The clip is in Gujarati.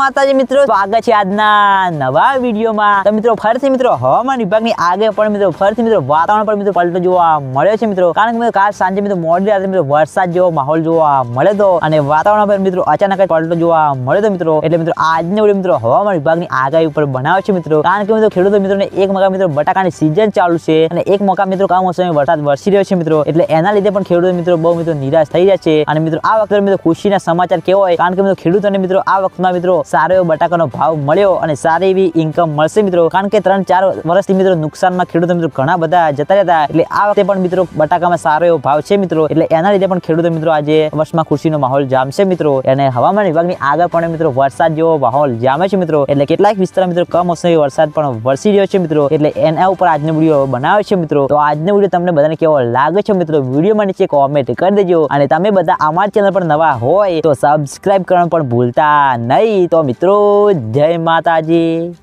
માતાજી મિત્રો, સ્વાગત છે આજના નવા વિડીયોમાં। તો મિત્રો ફરીથી મિત્રો હવામાન વિભાગની આગાહી પણ મિત્રો ફરીથી મિત્રો વાતાવરણ પર મિત્રો પલટો જોવા મળ્યો છે મિત્રો। કારણ કે મિત્રો કાલ સાંજે મિત્રો મોડી રાત્રે મિત્રો વરસાદ જેવો માહોલ જોવા મળ્યો હતો અને વાતાવરણ પર મિત્રો અચાનક પલટો જોવા મળ્યો હતો મિત્રો। એટલે મિત્રો આજનો વિડીયો મિત્રો હવામાન વિભાગની આગાહી ઉપર બનાવ્યો છે મિત્રો। કારણ કે મિત્રો ખેડૂતો મિત્રોને એક મોકા મિત્રો બટાકાની સીઝન ચાલુ છે અને એક મોકા મિત્રો કમોસમી વરસાદ વરસી રહ્યો છે મિત્રો। એટલે એના લીધે પણ ખેડૂતો મિત્રો બહુ મિત્રો નિરાશ થઈ રહ્યા છે અને મિત્રો આ વખતે મિત્રો ખુશીના સમાચાર કેવો હોય, કારણ કે મિત્રો ખેડૂતોને મિત્રો આ વખતમાં મિત્રો સારો એવો બટાકાનો ભાવ મળ્યો અને સારી એવી ઇન્કમ મળશે મિત્રો। કારણ કે 3-4 વર્ષથી મિત્રો નુકસાનમાં ખેડૂતો મિત્રો ઘણા બધા જતા રહ્યા, એટલે આ વખતે પણ મિત્રો બટાકામાં સારો એવો ભાવ છે મિત્રો। એટલે એના લીધે પણ ખેડૂતો મિત્રો આજે વર્ષમાં ખુશીનો માહોલ જામશે મિત્રો। અને હવામાન વિભાગની આગાહી પણ મિત્રો વરસાદ જેવો માહોલ જામે છે મિત્રો। એટલે કેટલાક વિસ્તારમાં મિત્રો કમોસમી વરસાદ પણ વરસી રહ્યો છે મિત્રો। એટલે એના ઉપર આજનો વિડીયો બનાવ્યો છે મિત્રો। તો આજનો વિડીયો તમને બધાને કેવો લાગે છે મિત્રો વિડીયોમાં નીચે કોમેન્ટ કરી દેજો અને તમે બધા અમારી ચેનલ પર નવા હોય તો સબસ્ક્રાઇબ કરવાનું પણ ભૂલતા નહીં। તો મિત્રો જય માતાજી।